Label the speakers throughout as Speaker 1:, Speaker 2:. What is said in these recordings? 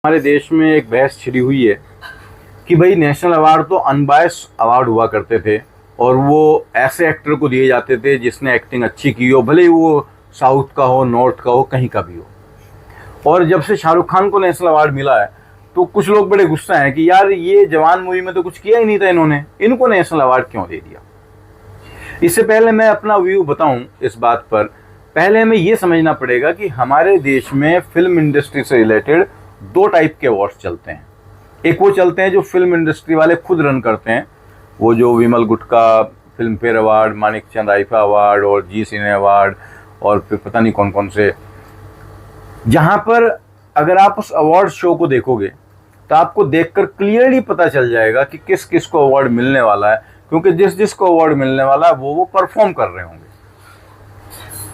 Speaker 1: हमारे देश में एक बहस छिड़ी हुई है कि भाई नेशनल अवार्ड तो अनबायस अवार्ड हुआ करते थे और वो ऐसे एक्टर को दिए जाते थे जिसने एक्टिंग अच्छी की हो, भले ही वो साउथ का हो, नॉर्थ का हो, कहीं का भी हो। और जब से शाहरुख खान को नेशनल अवार्ड मिला है तो कुछ लोग बड़े गुस्सा हैं कि यार ये जवान मूवी में तो कुछ किया ही नहीं था, इनको नेशनल अवार्ड क्यों दे दिया। इससे पहले मैं अपना व्यू बताऊं इस बात पर, पहले हमें ये समझना पड़ेगा कि हमारे देश में फिल्म इंडस्ट्री से रिलेटेड दो टाइप के अवार्ड्स चलते हैं। एक वो चलते हैं जो फिल्म इंडस्ट्री वाले खुद रन करते हैं, वो जो विमल गुटका Filmfare award, Manikchand IIFA award और जी सिने अवार्ड और फिर पता नहीं कौन कौन से, जहां पर अगर आप उस अवार्ड शो को देखोगे तो आपको देखकर क्लियरली पता चल जाएगा कि किस किस को अवार्ड मिलने वाला है, क्योंकि जिस जिस को अवार्ड मिलने वाला है वो परफॉर्म कर रहे होंगे।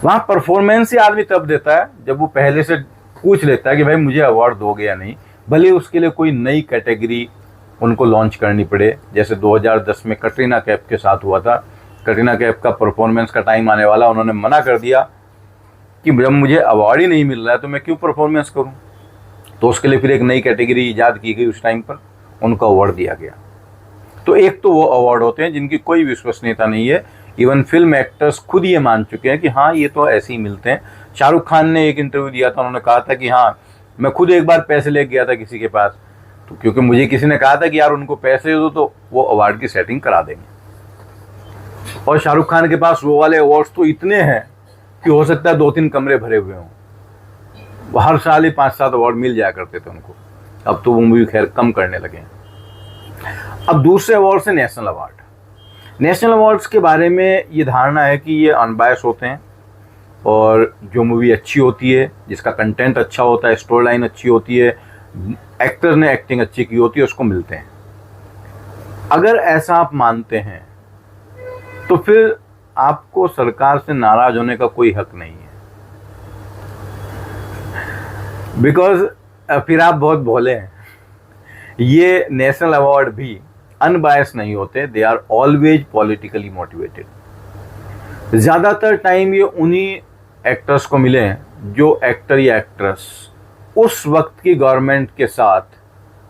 Speaker 1: वहां परफॉर्मेंस ही आदमी तब देता है जब वो पहले से पूछ लेता है कि भाई मुझे अवार्ड दोगे या नहीं, भले उसके लिए कोई नई कैटेगरी उनको लॉन्च करनी पड़े। जैसे 2010 में कटरीना कैफ के साथ हुआ था। कटरीना कैफ का परफॉर्मेंस का टाइम आने वाला, उन्होंने मना कर दिया कि जब मुझे अवार्ड ही नहीं मिल रहा है तो मैं क्यों परफॉर्मेंस करूं। तो उसके लिए फिर एक नई कैटेगरी ईजाद की गई, उस टाइम पर उनको अवार्ड दिया गया। तो एक तो वो अवार्ड होते हैं जिनकी कोई विश्वसनीयता नहीं है, इवन फिल्म एक्टर्स खुद ये मान चुके हैं कि हाँ ये तो ऐसे ही मिलते हैं। शाहरुख खान ने एक इंटरव्यू दिया था, उन्होंने कहा था कि हाँ मैं खुद एक बार पैसे ले गया था किसी के पास, तो क्योंकि मुझे किसी ने कहा था कि यार उनको पैसे दो तो वो अवार्ड की सेटिंग करा देंगे। और शाहरुख खान के पास वो वाले अवार्ड्स तो इतने हैं कि हो सकता है 2-3 कमरे भरे हुए हों। हर साल ही 5-7 अवार्ड मिल जाया करते थे उनको। अब तो वो मूवी खैर कम करने लगे हैं। अब दूसरे अवार्ड से नेशनल अवार्ड। नेशनल अवार्ड्स के बारे में ये धारणा है कि ये अनबायस होते हैं और जो मूवी अच्छी होती है, जिसका कंटेंट अच्छा होता है, स्टोरी लाइन अच्छी होती है, एक्टर ने एक्टिंग अच्छी की होती है, उसको मिलते हैं। अगर ऐसा आप मानते हैं तो फिर आपको सरकार से नाराज होने का कोई हक नहीं है, बिकॉज फिर आप बहुत भोले हैं। ये नेशनल अवार्ड भी अनबायस नहीं होते, they are always politically motivated. ज़्यादातर टाइम ये उन्हीं एक्टर्स को मिले हैं जो एक्टर या एक्ट्रेस उस वक्त की गवर्नमेंट के साथ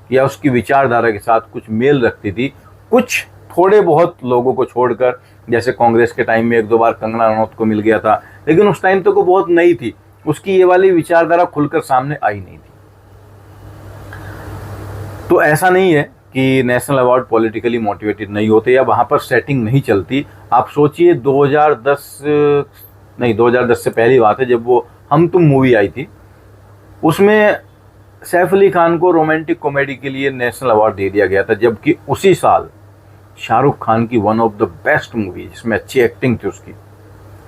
Speaker 1: या उसकी विचारधारा के साथ कुछ मेल रखती थी। कुछ थोड़े बहुत लोगों को छोड़कर, जैसे कांग्रेस के टाइम में 1-2 बार कंगना रनौत को मिल गया था, लेकिन उस टाइम तो वो बहुत नई थी, उसकी ये वाली विचारधारा खुलकर सामने आई नहीं थी। तो ऐसा नहीं है कि नेशनल अवार्ड पॉलिटिकली मोटिवेटेड नहीं होते या वहाँ पर सेटिंग नहीं चलती। आप सोचिए 2010 से पहली बात है, जब वो हम तुम मूवी आई थी, उसमें सैफ अली खान को रोमांटिक कॉमेडी के लिए नेशनल अवार्ड दे दिया गया था, जबकि उसी साल शाहरुख खान की one of the best movie जिसमें अच्छी एक्टिंग थी उसकी,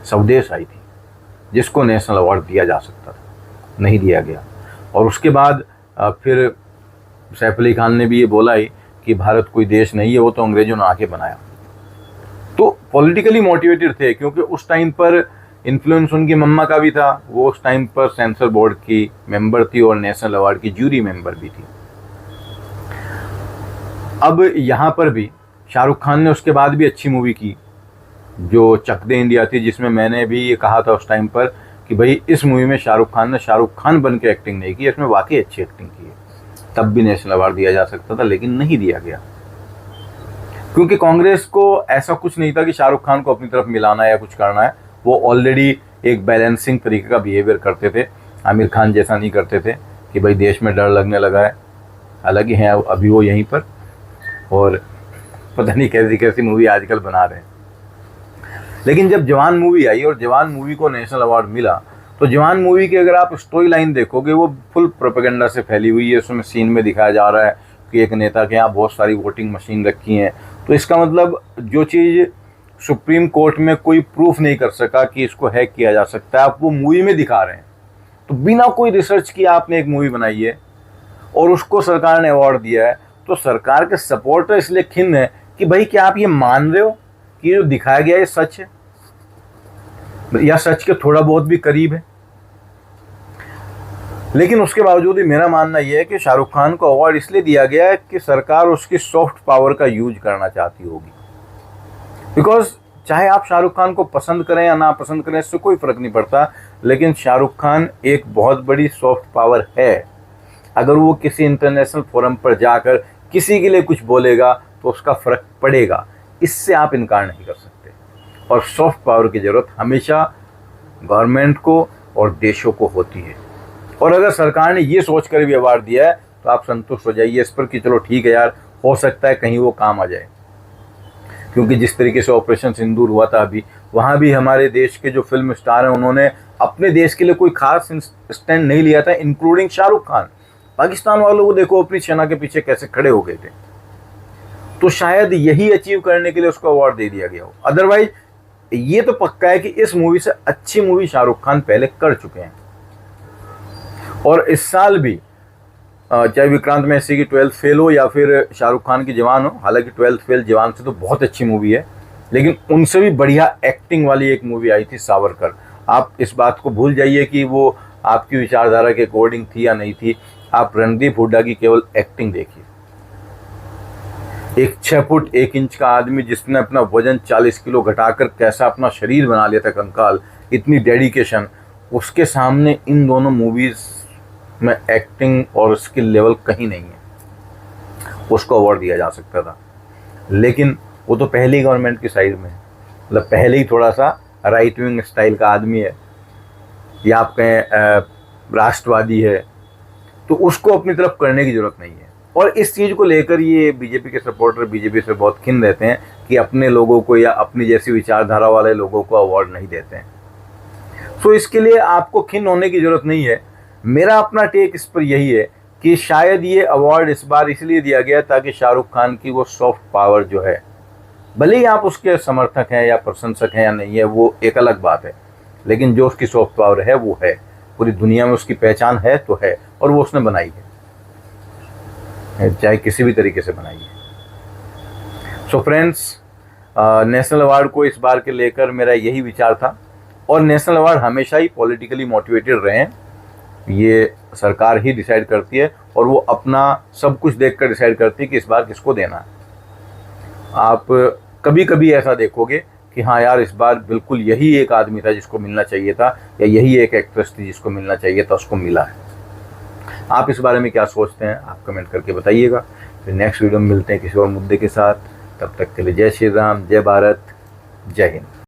Speaker 1: स्वदेश आई थी, जिसको नेशनल अवार्ड दिया जा सकता था, नहीं दिया गया। और उसके बाद फिर सैफ अली खान ने भी ये बोला ही कि भारत कोई देश नहीं है, वो तो अंग्रेजों ने आके बनाया। तो पॉलिटिकली मोटिवेटेड थे, क्योंकि उस टाइम पर इन्फ्लुएंस उनकी मम्मा का भी था, वो उस टाइम पर सेंसर बोर्ड की मेंबर थी और नेशनल अवार्ड की जूरी मेंबर भी थी। अब यहाँ पर भी शाहरुख खान ने उसके बाद भी अच्छी मूवी की, जो चक दे इंडिया थी, जिसमें मैंने भी ये कहा था उस टाइम पर कि भाई इस मूवी में शाहरुख खान ने शाहरुख खान बन के एक्टिंग नहीं की, इसमें वाकई अच्छी एक्टिंग की है। तब भी नेशनल अवार्ड दिया जा सकता था, लेकिन नहीं दिया गया, क्योंकि कांग्रेस को ऐसा कुछ नहीं था कि शाहरुख खान को अपनी तरफ मिलाना है या कुछ करना है। वो ऑलरेडी एक बैलेंसिंग तरीके का बिहेवियर करते थे, आमिर खान जैसा नहीं करते थे कि भाई देश में डर लगने लगा है। हालांकि हैं अभी वो यहीं पर, और पता नहीं कैसी कैसी मूवी आजकल बना रहे हैं। लेकिन जब जवान मूवी आई और जवान मूवी को नेशनल अवार्ड मिला, तो जवान मूवी की अगर आप स्टोरी लाइन देखोगे, वो फुल प्रोपेगेंडा से फैली हुई है। उसमें सीन में दिखाया जा रहा है कि एक नेता के यहाँ बहुत सारी वोटिंग मशीन रखी हैं। तो इसका मतलब जो चीज़ सुप्रीम कोर्ट में कोई प्रूफ नहीं कर सका कि इसको हैक किया जा सकता है, आप वो मूवी में दिखा रहे हैं। तो बिना कोई रिसर्च किए आपने एक मूवी बनाई है और उसको सरकार ने अवार्ड दिया है, तो सरकार के सपोर्टर इसलिए खिन्न है कि भाई क्या आप ये मान रहे हो कि ये जो दिखाया गया है सच है या सच के थोड़ा बहुत भी करीब है। लेकिन उसके बावजूद ही मेरा मानना यह है कि शाहरुख खान को अवार्ड इसलिए दिया गया है कि सरकार उसकी सॉफ्ट पावर का यूज करना चाहती होगी। बिकॉज चाहे आप शाहरुख खान को पसंद करें या ना पसंद करें, इससे कोई फर्क नहीं पड़ता, लेकिन शाहरुख खान एक बहुत बड़ी सॉफ्ट पावर है। अगर वो किसी इंटरनेशनल फोरम पर जाकर किसी के लिए कुछ बोलेगा तो उसका फ़र्क पड़ेगा, इससे आप इनकार नहीं कर सकते। और सॉफ्ट पावर की ज़रूरत हमेशा गवर्नमेंट को और देशों को होती है। और अगर सरकार ने ये सोच कर भी अवार्ड दिया है तो आप संतुष्ट हो जाइए इस पर कि चलो ठीक है यार, हो सकता है कहीं वो काम आ जाए। क्योंकि जिस तरीके से ऑपरेशन सिंदूर हुआ था अभी, वहाँ भी हमारे देश के जो फिल्म स्टार हैं उन्होंने अपने देश के लिए कोई खास स्टैंड नहीं लिया था, इंक्लूडिंग शाहरुख खान। पाकिस्तान वालों को देखो अपनी सेना के पीछे कैसे खड़े हो गए थे। तो शायद यही अचीव करने के लिए उसको अवार्ड दे दिया गया हो। अदरवाइज ये तो पक्का है कि इस मूवी से अच्छी मूवी शाहरुख खान पहले कर चुके हैं। और इस साल भी चाहे विक्रांत मैसी की 12th फेल हो या फिर शाहरुख खान की जवान हो, हालांकि 12th फेल जवान से तो बहुत अच्छी मूवी है, लेकिन उनसे भी बढ़िया एक्टिंग वाली एक मूवी आई थी सावरकर। आप इस बात को भूल जाइए कि वो आपकी विचारधारा के अकॉर्डिंग थी या नहीं थी, आप रणदीप हुड्डा की केवल एक्टिंग देखिए। एक 6 फुट 1 इंच का आदमी जिसने अपना वजन 40 किलो घटाकर कैसा अपना शरीर बना लिया था कंकाल, इतनी डेडिकेशन, उसके सामने इन दोनों मूवीज़ में एक्टिंग और स्किल लेवल कहीं नहीं है। उसको अवार्ड दिया जा सकता था, लेकिन वो तो पहले ही गवर्नमेंट की साइड में है, मतलब पहले ही थोड़ा सा राइट विंग स्टाइल का आदमी है या आप कहें राष्ट्रवादी है, तो उसको अपनी तरफ करने की ज़रूरत नहीं है। और इस चीज़ को लेकर ये बीजेपी के सपोर्टर बीजेपी से बहुत खिन्न रहते हैं कि अपने लोगों को या अपनी जैसी विचारधारा वाले लोगों को अवार्ड नहीं देते हैं। सो इसके लिए आपको खिन्न होने की ज़रूरत नहीं है। मेरा अपना टेक इस पर यही है कि शायद ये अवार्ड इस बार इसलिए दिया गया ताकि शाहरुख खान की वो सॉफ्ट पावर जो है, भले ही आप उसके समर्थक हैं या प्रशंसक हैं या नहीं है, वो एक अलग बात है, लेकिन जो उसकी सॉफ्ट पावर है वो है, पूरी दुनिया में उसकी पहचान है तो है, और वो उसने बनाई है, चाहे किसी भी तरीके से बनाई है। सो फ्रेंड्स, नेशनल अवार्ड को इस बार के लेकर मेरा यही विचार था। और नेशनल अवार्ड हमेशा ही पॉलिटिकली मोटिवेटेड रहे हैं, ये सरकार ही डिसाइड करती है और वो अपना सब कुछ देखकर डिसाइड करती है कि इस बार किसको देना है। आप कभी कभी ऐसा देखोगे कि हाँ यार, इस बार बिल्कुल यही एक आदमी था जिसको मिलना चाहिए था, या यही एक एक्ट्रेस थी जिसको मिलना चाहिए था, उसको मिला है। आप इस बारे में क्या सोचते हैं, आप कमेंट करके बताइएगा। फिर नेक्स्ट वीडियो में मिलते हैं किसी और मुद्दे के साथ। तब तक के लिए जय श्री राम, जय भारत, जय हिंद।